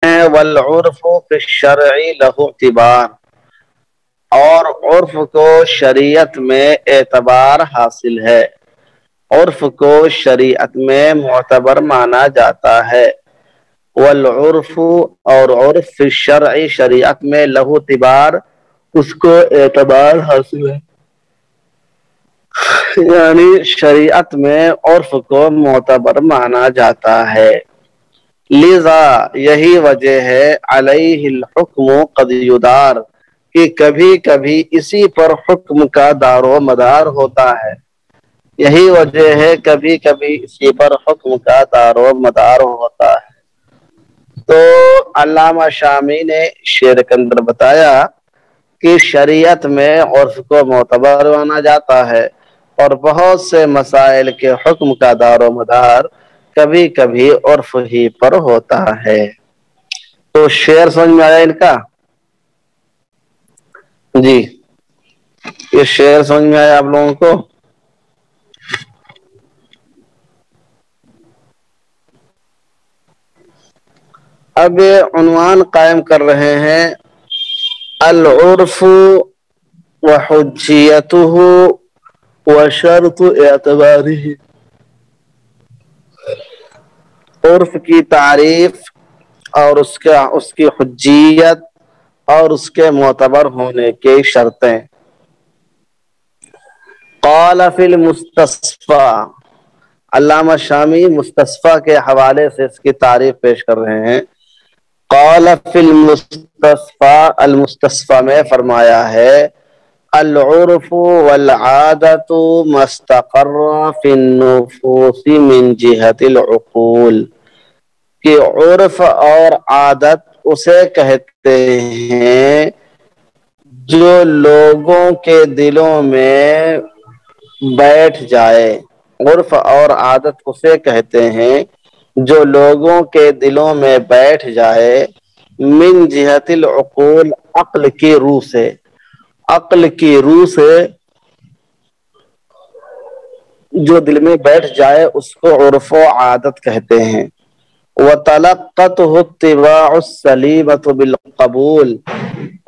والعرف فی الشرع لہ اعتبار، اور عرف کو شریعت میں اعتبار حاصل ہے، عرف کو شریعت میں معتبر مانا جاتا ہے۔ والعرف، اور عرف فی الشرع شریعت میں لہ اعتبار، اس کو اعتبار حاصل ہے، یعنی شریعت میں عرف کو معتبر مانا جاتا ہے۔ لذا یہی وجہ ہے علیہ الحکم قد یدار، کہ کبھی کبھی اسی پر حکم کا دار و مدار ہوتا ہے، یہی وجہ ہے کبھی کبھی اسی پر حکم کا دار و مدار ہوتا ہے۔ تو علامہ شامی نے شعر کے اندر بتایا کہ شریعت میں عرف کو معتبر مانا جاتا ہے، اور بہت سے مسائل کے حکم کا دار و مدار کبھی کبھی عرف ہی پر ہوتا ہے۔ تو شعر سمجھ میں آیا ان کا؟ جی، یہ شعر سمجھ میں آیا آپ لوگوں کو؟ اب عنوان قائم کر رہے ہیں، العرف وحجیتہ وشرط اعتبارہ، عرف کی تعریف اور اس کی حجیت اور اس کے معتبر ہونے کی شرطیں۔ قال فی المستصفی، علامہ شامی مستصفی کے حوالے سے اس کی تعریف پیش کر رہے ہیں۔ قال فی المستصفی، المستصفی میں فرمایا ہے، العرف والعادت مستقر فی النفوس من جہت العقول، کہ عرف اور عادت اسے کہتے ہیں جو لوگوں کے دلوں میں بیٹھ جائے، عرف اور عادت اسے کہتے ہیں جو لوگوں کے دلوں میں بیٹھ جائے، من جہت العقول، عقل کی روح سے، عقل کی روح سے جو دل میں بیٹھ جائے اس کو عرف و عادت کہتے ہیں۔ وَتَلَقَّتْهُ اتِّبَاعُ السَّلِيمَةُ بِالْقَبُولِ،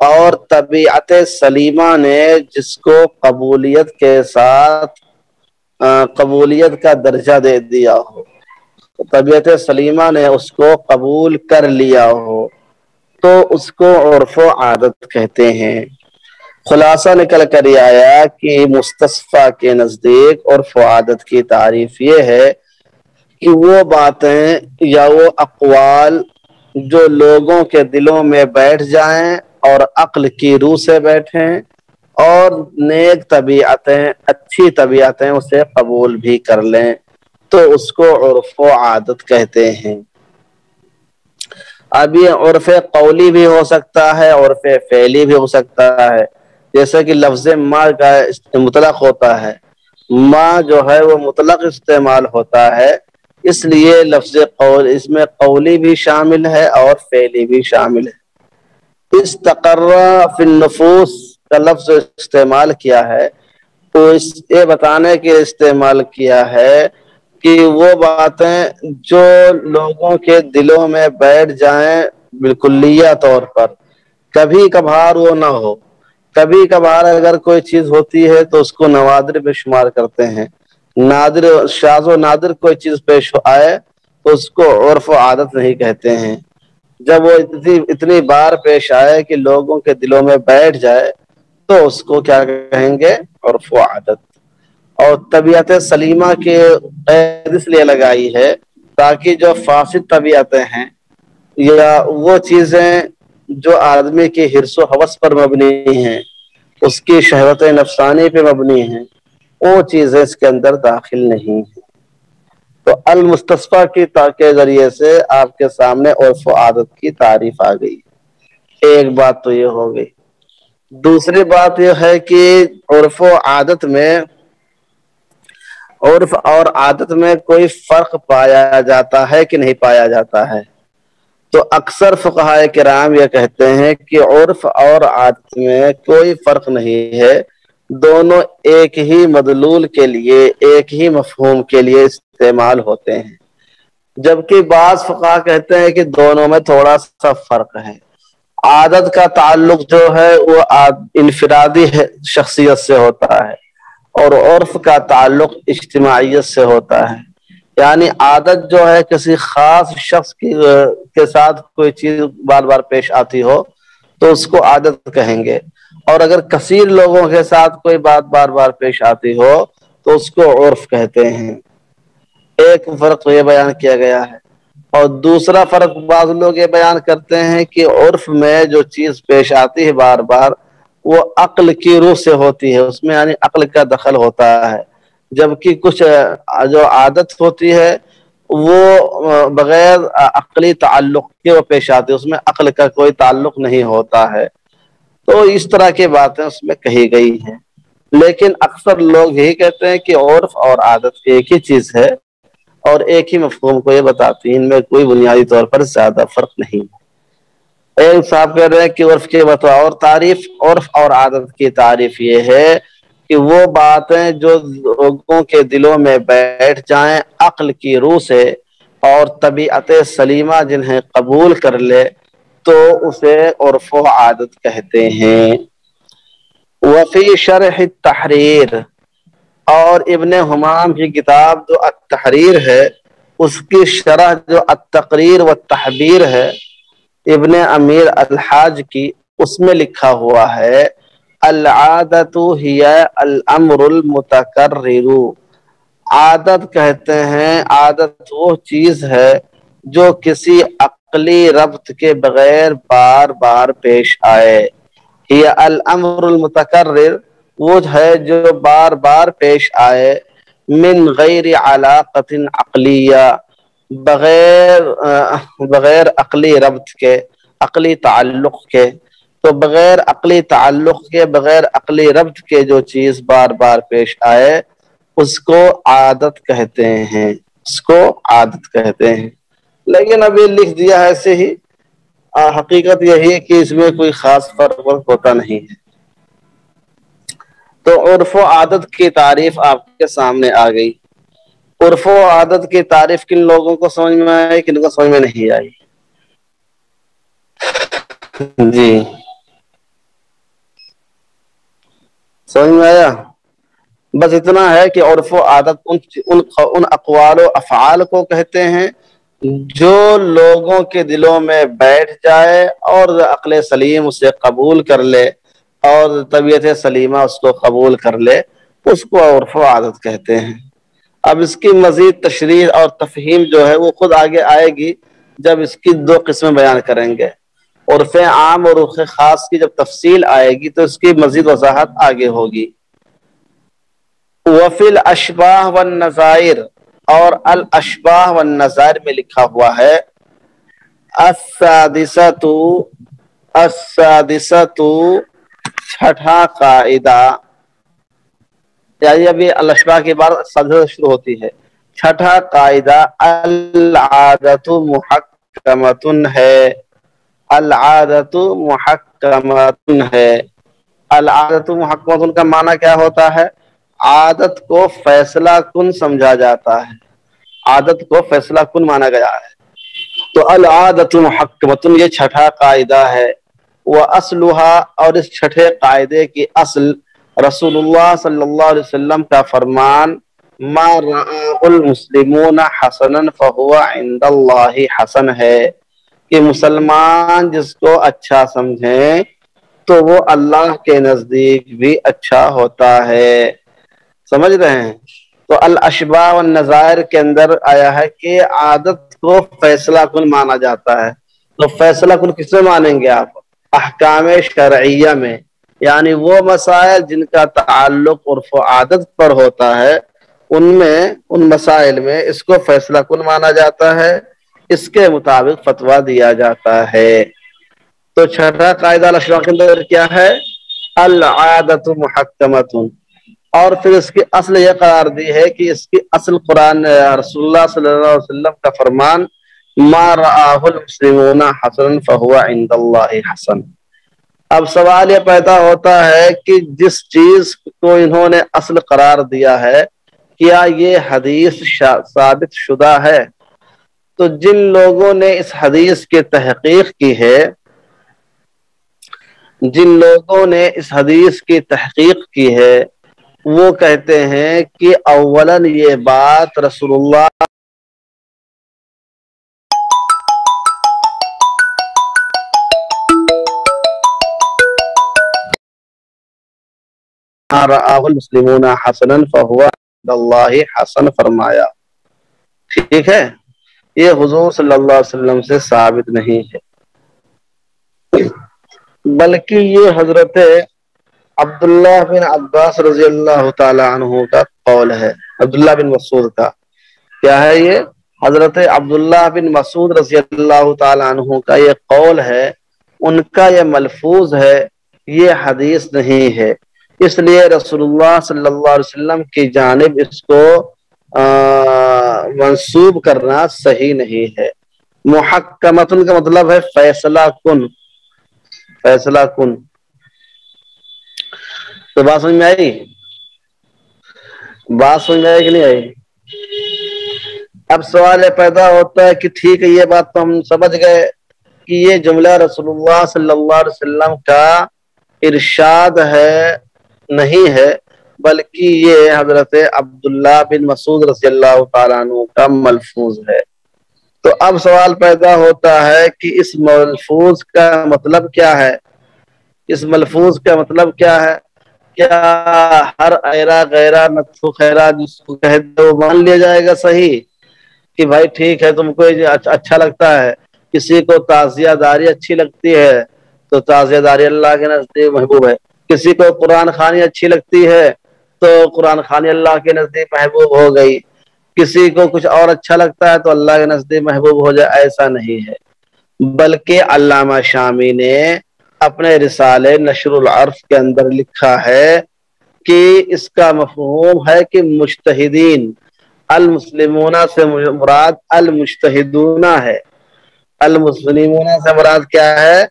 اور طبیعت سلیمہ نے جس کو قبولیت کے ساتھ قبولیت کا درجہ دے دیا ہو، طبیعت سلیمہ نے اس کو قبول کر لیا ہو، تو اس کو عرف و عادت کہتے ہیں۔ خلاصہ نکل کر یہ آیا کہ مستصفی کے نزدیک عرف و عادت کی تعریف یہ ہے کہ وہ باتیں یا وہ اقوال جو لوگوں کے دلوں میں بیٹھ جائیں اور عقل کی روح سے بیٹھیں، اور نیک طبیعتیں، اچھی طبیعتیں اسے قبول بھی کر لیں، تو اس کو عرف و عادت کہتے ہیں۔ اب یہ عرف قولی بھی ہو سکتا ہے، عرف فعلی بھی ہو سکتا ہے، جیسے کہ لفظ ما کا مطلق ہوتا ہے، ما جو ہے وہ مطلق استعمال ہوتا ہے، اس لیے لفظ قول اس میں قولی بھی شامل ہے اور فعلی بھی شامل ہے۔ استقر فی النفوس کا لفظ استعمال کیا ہے تو اس یہ بتانے کے استعمال کیا ہے کہ وہ باتیں جو لوگوں کے دلوں میں بیٹھ جائیں بالکلیہ طور پر، کبھی کبھار وہ نہ ہو، کبھی کبھار اگر کوئی چیز ہوتی ہے تو اس کو نوادر میں شمار کرتے ہیں، نادر شاذ و نادر کوئی چیز پیش آئے تو اس کو عرف و عادت نہیں کہتے ہیں۔ جب وہ اتنی بار پیش آئے کہ لوگوں کے دلوں میں بیٹھ جائے تو اس کو کیا کہیں گے؟ عرف و عادت۔ اور طبیعت سلیمہ کے قید اس لیے لگائی ہے تاکہ جو فاسد طبیعتیں ہیں یا وہ چیزیں جو آدمی کی حرص و ہوس پر مبنی ہیں، اس کی شہوت نفسانی پہ مبنی ہیں، وہ چیزیں اس کے اندر داخل نہیں ہیں۔ تو المستصفی کی کے ذریعے سے آپ کے سامنے عرف و عادت کی تعریف آ گئی۔ ایک بات تو یہ ہو گئی۔ دوسری بات یہ ہے کہ عرف و عادت میں، عرف اور عادت میں کوئی فرق پایا جاتا ہے کہ نہیں پایا جاتا ہے؟ تو اکثر فقہائے کرام یہ کہتے ہیں کہ عرف اور عادت میں کوئی فرق نہیں ہے، دونوں ایک ہی مدلول کے لیے، ایک ہی مفہوم کے لیے استعمال ہوتے ہیں۔ جبکہ بعض فقہا کہتے ہیں کہ دونوں میں تھوڑا سا فرق ہے۔ عادت کا تعلق جو ہے وہ انفرادی شخصیت سے ہوتا ہے، اور عرف کا تعلق اجتماعیت سے ہوتا ہے۔ یعنی عادت جو ہے کسی خاص شخص کے ساتھ کوئی چیز بار بار پیش آتی ہو تو اس کو عادت کہیں گے، اور اگر کثیر لوگوں کے ساتھ کوئی بات بار بار پیش آتی ہو تو اس کو عرف کہتے ہیں۔ ایک فرق یہ بیان کیا گیا ہے، اور دوسرا فرق بعض لوگ یہ بیان کرتے ہیں کہ عرف میں جو چیز پیش آتی ہے بار بار وہ عقل کی روح سے ہوتی ہے، اس میں یعنی عقل کا دخل ہوتا ہے، جبکہ کچھ جو عادت ہوتی ہے وہ بغیر عقلی تعلق کے وہ پیش آتی ہے، اس میں عقل کا کوئی تعلق نہیں ہوتا ہے۔ تو اس طرح کی باتیں اس میں کہی گئی ہیں، لیکن اکثر لوگ یہی کہتے ہیں کہ عرف اور عادت ایک ہی چیز ہے اور ایک ہی مفہوم کو یہ بتاتی ہیں، ان میں کوئی بنیادی طور پر زیادہ فرق نہیں ہے۔ ایک صاحب کہہ رہے ہیں کہ عرف کی بطور تعریف، عرف اور عادت کی تعریف یہ ہے کہ وہ باتیں جو لوگوں کے دلوں میں بیٹھ جائیں عقل کی روح سے اور طبیعت سلیمہ جنہیں قبول کر لے تو اسے عرف و عادت کہتے ہیں۔ وفی شرح التحریر، اور ابن حمام کی کتاب جو التحریر ہے اس کی شرح جو التقریر و تحبیر ہے ابن امیر الحاج کی، اس میں لکھا ہوا ہے العادت ہی الامر المتکرر، عادت کہتے ہیں، عادت وہ چیز ہے جو کسی عقلی ربط کے بغیر بار بار پیش آئے۔ یہ الامر المتکرر وہ ہے جو بار بار پیش آئے، من غیر علاقت عقلیہ، بغیر عقلی ربط کے، عقلی تعلق کے۔ تو بغیر عقلی تعلق کے، بغیر عقلی ربط کے جو چیز بار بار پیش آئے اس کو عادت کہتے ہیں، اس کو عادت کہتے ہیں۔ لیکن ابھی لکھ دیا ہے ایسے ہی، حقیقت یہی ہے کہ اس میں کوئی خاص فرق ہوتا نہیں ہے۔ تو عرف و عادت کی تعریف آپ کے سامنے آ گئی۔ عرف و عادت کی تعریف کن لوگوں کو سمجھ میں آئی، کن کو سمجھ میں نہیں آئی؟ جی سمجھ میں آیا؟ بس اتنا ہے کہ عرف و عادت ان اقوال و افعال کو کہتے ہیں جو لوگوں کے دلوں میں بیٹھ جائے اور عقل سلیم اسے قبول کر لے اور طبیعت سلیمہ اس کو قبول کر لے، اس کو عرف و عادت کہتے ہیں۔ اب اس کی مزید تشریح اور تفہیم جو ہے وہ خود آگے آئے گی جب اس کی دو قسمیں بیان کریں گے۔ عرف عام اور عرف خاص کی جب تفصیل آئے گی تو اس کی مزید وضاحت آگے ہوگی۔ وفی الاشباہ والنظائر، اور الاشباہ والنظائر میں لکھا ہوا ہے السادسۃ، السادسۃ چھٹا قاعدہ، یعنی ابھی الاشباہ کے بعد سادسہ شروع ہوتی ہے۔ چھٹا قاعدہ العادت محکمۃ ہے، العادت محکمۃ ہے۔ العادت محکمۃ کا معنی کیا ہوتا ہے؟ عادت کو فیصلہ کن سمجھا جاتا ہے، عادت کو فیصلہ کن مانا گیا ہے۔ تو العادت محکمۃ یہ چھٹا قاعدہ ہے۔ وَأَصْلُهَا، اور اس چھٹے قاعدے کی اصل رسول اللہ صلی اللہ علیہ وسلم کا فرمان ما رآہ المسلمون حسنا فهو عند اللہ حسن ہے، کہ مسلمان جس کو اچھا سمجھیں تو وہ اللہ کے نزدیک بھی اچھا ہوتا ہے۔ سمجھ رہے ہیں؟ تو الاشباہ والنظائر کے اندر آیا ہے کہ عادت کو فیصلہ کن مانا جاتا ہے۔ تو فیصلہ کن کس میں مانیں گے آپ؟ احکام شرعیہ میں، یعنی وہ مسائل جن کا تعلق عرف و عادت پر ہوتا ہے ان مسائل میں اس کو فیصلہ کن مانا جاتا ہے، اس کے مطابق فتویٰ دیا جاتا ہے۔ تو چھٹا قاعدہ الاشباہ کے اندر کیا ہے؟ العادت محکمۃ، اور پھر اس کی اصل یہ قرار دی ہے کہ اس کی اصل قرآن رسول اللہ صلی اللہ علیہ وسلم کا فرمان ما رآہ المسلمون حسنا فهو عند اللہ حسن۔ اب سوال یہ پیدا ہوتا ہے کہ جس چیز کو انہوں نے اصل قرار دیا ہے کیا یہ حدیث ثابت شدہ ہے؟ تو جن لوگوں نے اس حدیث کی تحقیق کی ہے، جن لوگوں نے اس حدیث کی تحقیق کی ہے، وہ کہتے ہیں کہ اولاً یہ بات رسول اللہ رآہ المسلمون حسنا فہو عند اللہ حسن فرمایا، ٹھیک ہے، یہ حضور صلی اللہ علیہ وسلم سے ثابت نہیں ہے، بلکہ یہ حضرت عبداللہ بن عباس رضی اللہ تعالی عنہ کا قول ہے، عبداللہ بن مسعود کا، کیا ہے یہ؟ حضرت عبداللہ بن مسعود رضی اللہ تعالی عنہ کا یہ قول ہے، ان کا یہ ملفوظ ہے، یہ حدیث نہیں ہے، اس لیے رسول اللہ صلی اللہ علیہ وسلم کی جانب اس کو منسوب کرنا صحیح نہیں ہے۔ محکمتن کا مطلب ہے فیصلہ کن، فیصلہ کن۔ تو بات سمجھ میں آئی؟ بات سمجھ میں آئی کہ نہیں آئی؟ اب سوال یہ پیدا ہوتا ہے کہ ٹھیک ہے، یہ بات تو ہم سمجھ گئے کہ یہ جملہ رسول اللہ صلی اللہ علیہ وسلم کا ارشاد ہے، نہیں ہے، بلکہ یہ حضرت عبداللہ بن مسعود رضی اللہ تعالیٰ عنہ کا ملفوظ ہے۔ تو اب سوال پیدا ہوتا ہے کہ اس ملفوظ کا مطلب کیا ہے؟ اس ملفوظ کا مطلب کیا ہے؟ کیا ہر ایرا غیرہ نتفو خیرہ جس کو کہہ دو مان لیا جائے گا صحیح کہ بھائی ٹھیک ہے تم کو اچھا لگتا ہے، کسی کو تعزیہ داری اچھی لگتی ہے تو تعزیہ داری اللہ کے نزدیک محبوب ہے، کسی کو قرآن خوانی اچھی لگتی ہے تو قرآن خوانی اللہ کے نزدیک محبوب ہو گئی، کسی کو کچھ اور اچھا لگتا ہے تو اللہ کے نزدیک محبوب ہو جائے، ایسا نہیں ہے، بلکہ علامہ شامی نے اپنے رسالے نشر العرف کے اندر لکھا ہے کہ اس کا مفہوم ہے کہ مجتہدین، المسلمون سے مراد المجتہدون ہے، المسلمون سے مراد کیا ہے؟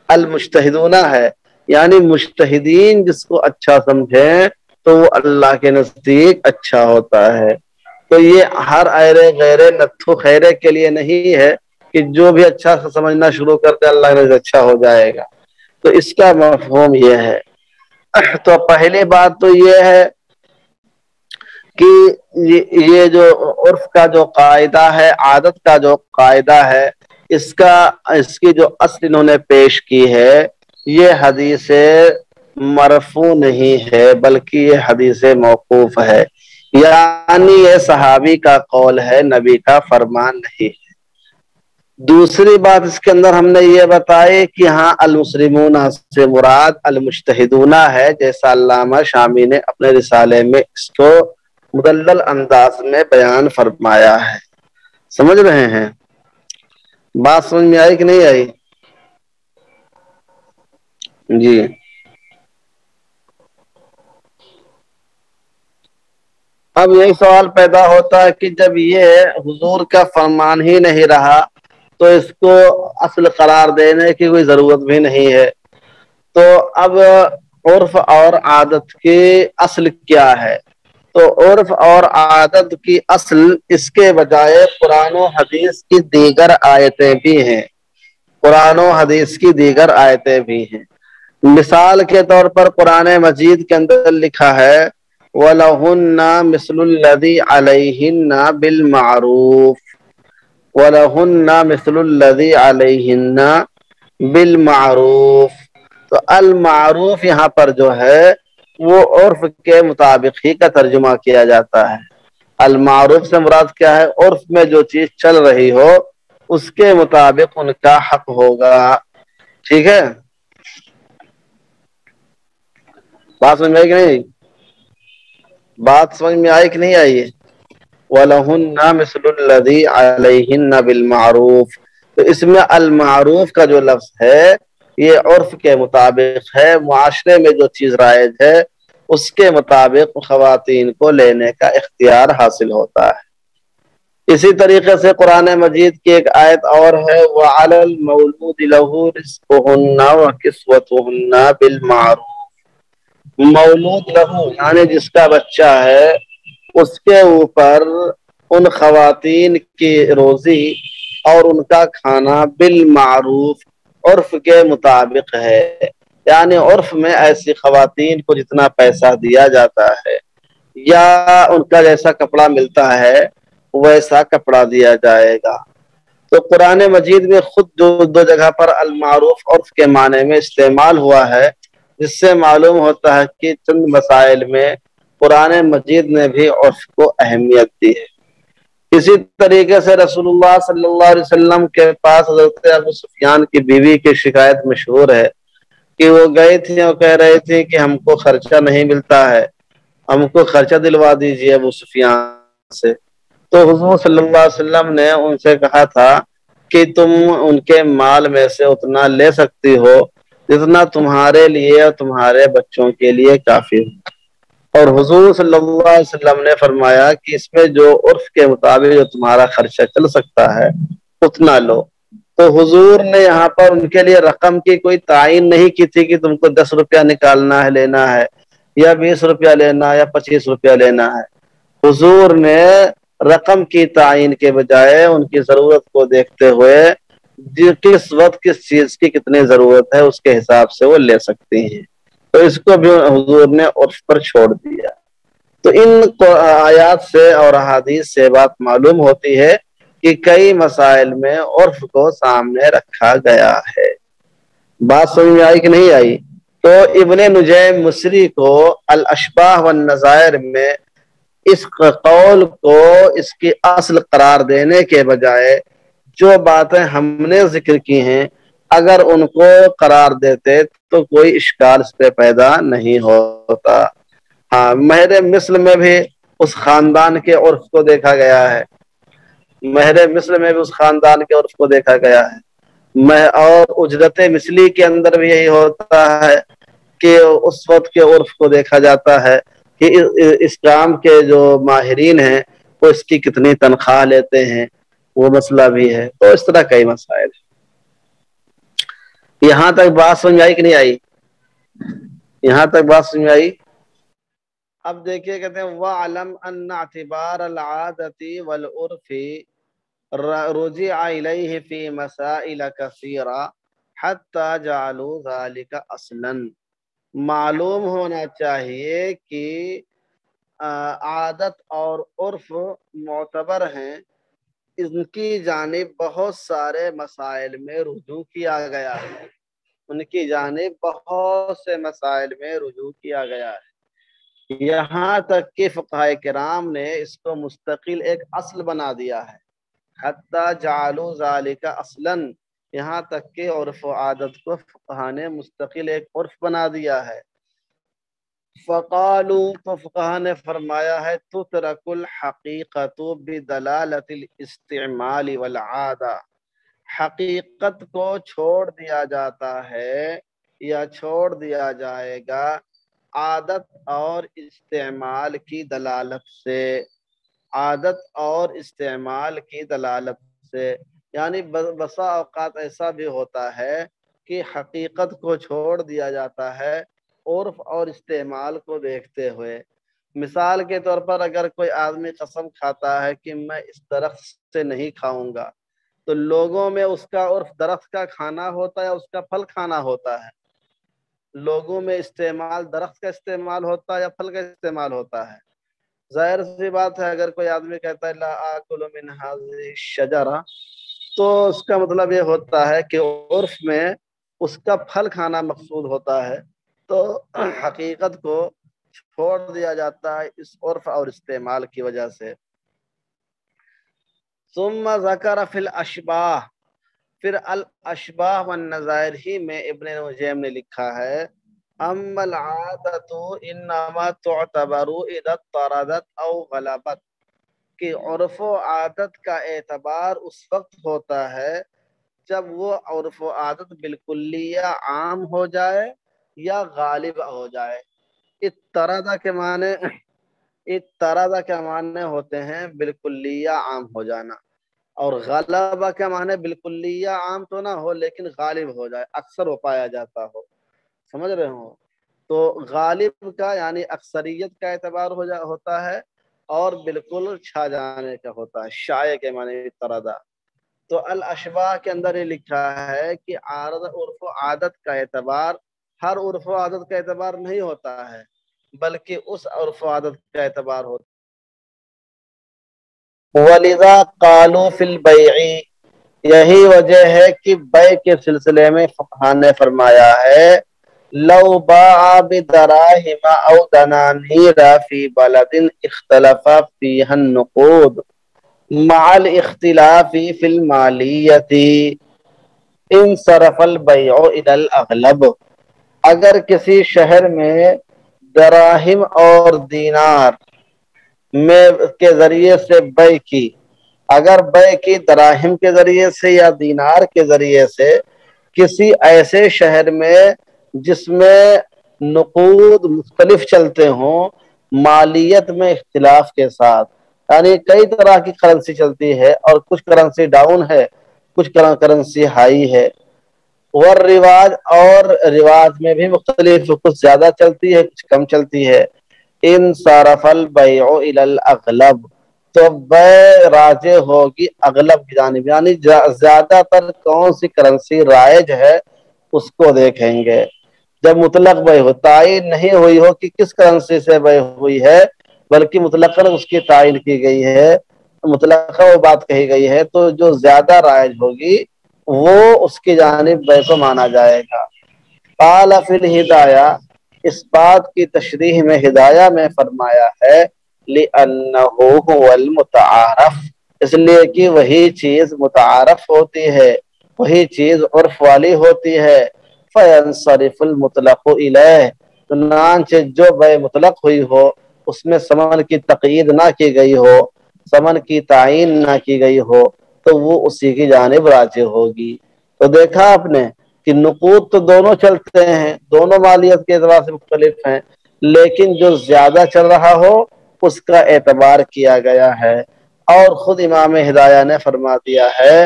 المجتہدون ہے، یعنی مجتہدین جس کو اچھا سمجھیں تو وہ اللہ کے نزدیک اچھا ہوتا ہے۔ تو یہ ہر ایرے غیرے نتھو خیرے کے لیے نہیں ہے کہ جو بھی اچھا سمجھنا شروع کرتے اللہ کے نزدیک اچھا ہو جائے گا، تو اس کا مفہوم یہ ہے۔ تو پہلی بات تو یہ ہے کہ یہ جو عرف کا جو قاعدہ ہے، عادت کا جو قاعدہ ہے، اس کی جو اصل انہوں نے پیش کی ہے، یہ حدیث مرفوع نہیں ہے بلکہ یہ حدیث موقوف ہے، یعنی یہ صحابی کا قول ہے، نبی کا فرمان نہیں ہے۔ دوسری بات اس کے اندر ہم نے یہ بتائی کہ ہاں المسلمون سے مراد المجتہدون ہے، جیسا علامہ شامی نے اپنے رسالے میں اس کو مدلل انداز میں بیان فرمایا ہے۔ سمجھ رہے ہیں؟ بات سمجھ میں آئی کہ نہیں آئی؟ جی اب یہی سوال پیدا ہوتا ہے کہ جب یہ حضور کا فرمان ہی نہیں رہا تو اس کو اصل قرار دینے کی کوئی ضرورت بھی نہیں ہے، تو اب عرف اور عادت کی اصل کیا ہے؟ تو عرف اور عادت کی اصل اس کے بجائے قرآن و حدیث کی دیگر آیتیں بھی ہیں، قرآن و حدیث کی دیگر آیتیں بھی ہیں۔ مثال کے طور پر قرآن مجید کے اندر لکھا ہے وَلَهُنَّ مِثْلُ الَّذِي عَلَيْهِنَّ بِالْمَعْرُوفِ، وَلَهُنَّ مِثْلُ الَّذِي عَلَيْهِنَّ بِالْمَعْرُوفِ، تو المعروف یہاں پر جو ہے وہ عرف کے مطابق ہی کا ترجمہ کیا جاتا ہے۔ المعروف سے مراد کیا ہے؟ عرف میں جو چیز چل رہی ہو اس کے مطابق ان کا حق ہوگا، ٹھیک ہے؟ بات سمجھ میں آئی کہ نہیں؟ بات سمجھ میں آئی کہ نہیں آئی؟ وَلَهُنَّ مِثْلُ الَّذِي عَلَيْهِنَّ بِالْمَعْرُوفِ، تو اس میں المعروف کا جو لفظ ہے یہ عرف کے مطابق ہے، معاشرے میں جو چیز رائج ہے اس کے مطابق خواتین کو لینے کا اختیار حاصل ہوتا ہے۔ اسی طریقے سے قرآن مجید کی ایک آیت اور ہے وَعَلَى الْمَوْلُودِ لَهُ رِزْقُهُنَّ وَكِسْوَتُهُنَّ بِالْمَعْرُوفِ، مولود لہو یعنی جس کا بچہ ہے اس کے اوپر ان خواتین کی روزی اور ان کا کھانا بالمعروف عرف کے مطابق ہے، یعنی عرف میں ایسی خواتین کو جتنا پیسہ دیا جاتا ہے یا ان کا جیسا کپڑا ملتا ہے ویسا کپڑا دیا جائے گا۔ تو قرآن مجید میں خود جو دو جگہ پر المعروف عرف کے معنی میں استعمال ہوا ہے، جس سے معلوم ہوتا ہے کہ چند مسائل میں قرآن مجید نے بھی عرف کو اہمیت دی ہے۔ اسی طریقے سے رسول اللہ صلی اللہ علیہ وسلم کے پاس حضرت ابو سفیان کی بیوی کی شکایت مشہور ہے کہ وہ گئی تھی اور کہہ رہی تھی کہ ہم کو خرچہ نہیں ملتا ہے، ہم کو خرچہ دلوا دیجیے ابو سفیان سے۔ تو حضور صلی اللہ علیہ وسلم نے ان سے کہا تھا کہ تم ان کے مال میں سے اتنا لے سکتی ہو جتنا تمہارے لیے اور تمہارے بچوں کے لیے کافی ہو۔ اور حضور صلی اللہ علیہ وسلم نے فرمایا کہ اس میں جو عرف کے مطابق جو تمہارا خرچہ چل سکتا ہے اتنا لو۔ تو حضور نے یہاں پر ان کے لیے رقم کی کوئی تعین نہیں کی تھی کہ تم کو 10 روپیہ نکالنا ہے، لینا ہے، یا 20 روپیہ لینا ہے، یا 25 روپیہ لینا ہے۔ حضور نے رقم کی تعین کے بجائے ان کی ضرورت کو دیکھتے ہوئے کس وقت کس چیز کی کتنی ضرورت ہے اس کے حساب سے وہ لے سکتی ہیں، تو اس کو بھی حضور نے عرف پر چھوڑ دیا۔ تو ان آیات سے اور احادیث سے بات معلوم ہوتی ہے کہ کئی مسائل میں عرف کو سامنے رکھا گیا ہے۔ بات سمجھ میں آئی کہ نہیں آئی؟ تو ابن نجیم مصری کو الاشباح والنظائر میں اس قول کو اس کی اصل قرار دینے کے بجائے جو باتیں ہم نے ذکر کی ہیں اگر ان کو قرار دیتے تو کوئی اشکال اس پہ پیدا نہیں ہوتا۔ ہاں، مہر مثل میں بھی اس خاندان کے عرف کو دیکھا گیا ہے، مہر مثل میں بھی اس خاندان کے عرف کو دیکھا گیا ہے، اور اجرت مثلی کے اندر بھی یہی ہوتا ہے کہ اس وقت کے عرف کو دیکھا جاتا ہے کہ اس کام کے جو ماہرین ہیں وہ اس کی کتنی تنخواہ لیتے ہیں، وہ مسئلہ بھی ہے۔ تو اس طرح کئی مسائل ہیں۔ یہاں تک بات سمجھ آئی کہ نہیں آئی؟ یہاں تک بات سمجھ آئی؟ اب دیکھیے کہتے ہیں وَعْلَمْ أَنَّ اعْتِبَارَ الْعَادَةِ وَالْعُرْفِ رُجِعَ إِلَيْهِ فِي مَسَائِلَ كَثِيرَةٍ حَتَّى جَعَلُوا ذَلِكَ أَصْلًا۔ معلوم ہونا چاہیے کہ عادت اور عرف معتبر ہیں، ان کی جانب بہت سارے مسائل میں رجوع کیا گیا ہے، ان کی جانب بہت سے مسائل میں رجوع کیا گیا ہے، یہاں تک کہ فقہائے کرام نے اس کو مستقل ایک اصل بنا دیا ہے۔ حتی جعلوا ذالک اصلا، یہاں تک کہ عرف و عادت کو فقہا نے مستقل ایک عرف بنا دیا ہے۔ فقالوا، تو فقہا نے فرمایا ہے تترک الحقیقت بدلالت الاستعمال والعادہ، حقیقت کو چھوڑ دیا جاتا ہے یا چھوڑ دیا جائے گا عادت اور استعمال کی دلالت سے، عادت اور استعمال کی دلالت سے، یعنی بسا اوقات ایسا بھی ہوتا ہے کہ حقیقت کو چھوڑ دیا جاتا ہے عرف اور استعمال کو دیکھتے ہوئے۔ مثال کے طور پر اگر کوئی آدمی قسم کھاتا ہے کہ میں اس درخت سے نہیں کھاؤں گا، تو لوگوں میں اس کا عرف درخت کا کھانا ہوتا ہے، اس کا پھل کھانا ہوتا ہے۔ لوگوں میں استعمال درخت کا استعمال ہوتا ہے یا پھل کا استعمال ہوتا ہے؟ ظاہر سی بات ہے اگر کوئی آدمی کہتا ہے لا آکل من هذه الشجرہ، تو اس کا مطلب یہ ہوتا ہے کہ عرف میں اس کا پھل کھانا مقصود ہوتا ہے، تو حقیقت کو چھوڑ دیا جاتا ہے اس عرف اور استعمال کی وجہ سے۔ ثم ذکر فی الاشباح، پھر الاشباح والنظائر ہی میں ابن نجیم نے لکھا ہے اما العادت انما تعتبر اذا اضطردت او غلبت، کہ عرف و عادت کا اعتبار اس وقت ہوتا ہے جب وہ عرف و عادت بالکلیہ عام ہو جائے یا غالب ہو جائے۔ اضطردہ کے معنی ہوتے ہیں بالکلیہ عام ہو جانا، اور غلبہ کے معنی بالکلیہ عام تو نہ ہو لیکن غالب ہو جائے، اکثر ہو پایا جاتا ہو، سمجھ رہے ہو؟ تو غالب کا یعنی اکثریت کا اعتبار ہوتا ہے، اور بالکل چھا جانے کا ہوتا ہے، شائع کے معنی طردہ۔ تو الاشباہ کے اندر یہ لکھا ہے کہ عارض عرف و عادت کا اعتبار ہر عرف و عادت کا اعتبار نہیں ہوتا ہے، بلکہ اس عرف و عادت کا اعتبار ہوتا ہے۔ وَلِذَا قَالُوا فِي الْبَيْعِ، یہی وجہ ہے کہ بیع کے سلسلے میں فقہاء نے فرمایا ہے لو باع بدراہم او دنانیر فی بلد اختلف فیہ النقود مع الاختلاف فی المالیت انصرف البیع الی الاغلب، اگر کسی شہر میں دراہم اور دینار میں کے ذریعے سے بیع کی، اگر بیع کی دراہم کے ذریعے سے یا دینار کے ذریعے سے کسی ایسے شہر میں جس میں نقود مختلف چلتے ہوں مالیت میں اختلاف کے ساتھ، یعنی کئی طرح کی کرنسی چلتی ہے اور کچھ کرنسی ڈاؤن ہے، کچھ کرنسی ہائی ہے، والرواج اور رواج میں بھی مختلف، کچھ زیادہ چلتی ہے کچھ کم چلتی ہے، انصرف البیع الی الاغلب، تو بیع راجع ہوگی اغلب کی جانب، یعنی زیادہ تر کون سی کرنسی رائج ہے اس کو دیکھیں گے۔ جب مطلق بیع ہو، تعین نہیں ہوئی ہو کہ کس کرنسی سے بیع ہوئی ہے بلکہ مطلقاً اس کی تعین کی گئی ہے، مطلقہ وہ بات کہی گئی ہے، تو جو زیادہ رائج ہوگی وہ اس کی جانب بیع کو مانا جائے گا۔ قال فی الہدایہ، اس بات کی تشریح میں ہدایہ میں فرمایا ہے لِأَنَّهُ هُوَ الْمُتَعَارَف، اس لیے کہ وہی چیز متعارف ہوتی ہے، وہی چیز عرف والی ہوتی ہے۔ فَيَنْصَرِفُ الْمُطْلَقُ إِلَيْهِ، چنانچہ جو بیع مطلق ہوئی ہو اس میں ثمن کی تقیید نہ کی گئی ہو، ثمن کی تعین نہ کی گئی ہو، تو وہ اسی کی جانب راجع ہوگی۔ تو دیکھا آپ نے کہ نقود تو دونوں چلتے ہیں، دونوں مالیت کے اعتبار سے مختلف ہیں، لیکن جو زیادہ چل رہا ہو اس کا اعتبار کیا گیا ہے، اور خود امام ہدایہ نے فرما دیا ہے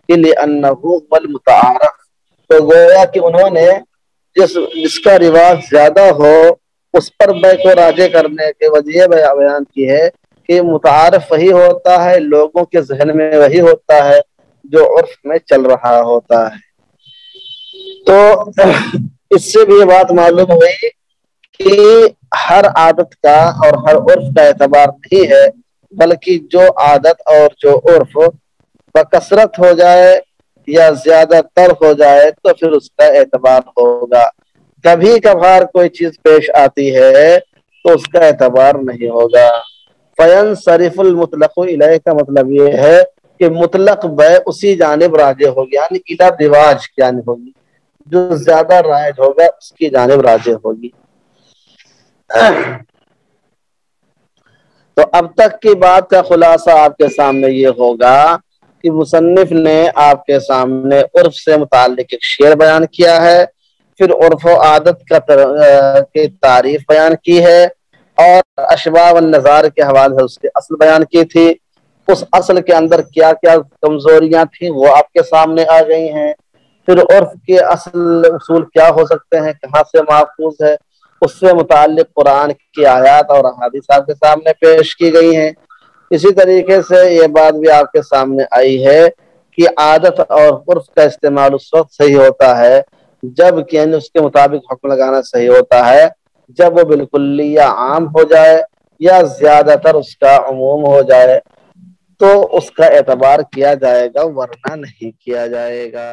کہ لِأَنَّهُ هُوَ الْمُتَعَارَف، تو گویا کہ انہوں نے جس کا رواج زیادہ ہو اس پر بیع کو راجع کرنے کے وجہ بیان کی ہے کہ متعارف وہی ہوتا ہے، لوگوں کے ذہن میں وہی ہوتا ہے جو عرف میں چل رہا ہوتا ہے۔ تو اس سے بھی یہ بات معلوم ہوئی کہ ہر عادت کا اور ہر عرف کا اعتبار نہیں ہے، بلکہ جو عادت اور جو عرف بکثرت ہو جائے یا زیادہ تر ہو جائے تو پھر اس کا اعتبار ہوگا، کبھی کبھار کوئی چیز پیش آتی ہے تو اس کا اعتبار نہیں ہوگا۔ فَيَنْصَرِفُ الْمُطْلَقُ إِلَيْهِ کا مطلب یہ ہے کہ مطلق بیع اسی جانب راجع ہوگی، یعنی الی رواج کی جانب ہوگی، جو زیادہ رائج ہوگا اس کی جانب راجع ہوگی۔ تو اب تک کی بات کا خلاصہ آپ کے سامنے یہ ہوگا کہ مصنف نے آپ کے سامنے عرف سے متعلق ایک شعر بیان کیا ہے، پھر عرف و عادت کی تعریف بیان کی ہے، اور اشباہ والنظار کے حوالے سے اس کی اصل بیان کی تھی، اس اصل کے اندر کیا کیا کمزوریاں تھیں وہ آپ کے سامنے آ گئی ہیں، پھر عرف کے اصل اصول کیا ہو سکتے ہیں، کہاں سے محفوظ ہے، اس سے متعلق قرآن کی آیات اور احادیث آپ کے سامنے پیش کی گئی ہیں۔ اسی طریقے سے یہ بات بھی آپ کے سامنے آئی ہے کہ عادت اور عرف کا استعمال اس وقت صحیح ہوتا ہے جب کہ اس کے مطابق حکم لگانا صحیح ہوتا ہے جب وہ بالکلیہ عام ہو جائے یا زیادہ تر اس کا عموم ہو جائے، تو اس کا اعتبار کیا جائے گا ورنہ نہیں کیا جائے گا۔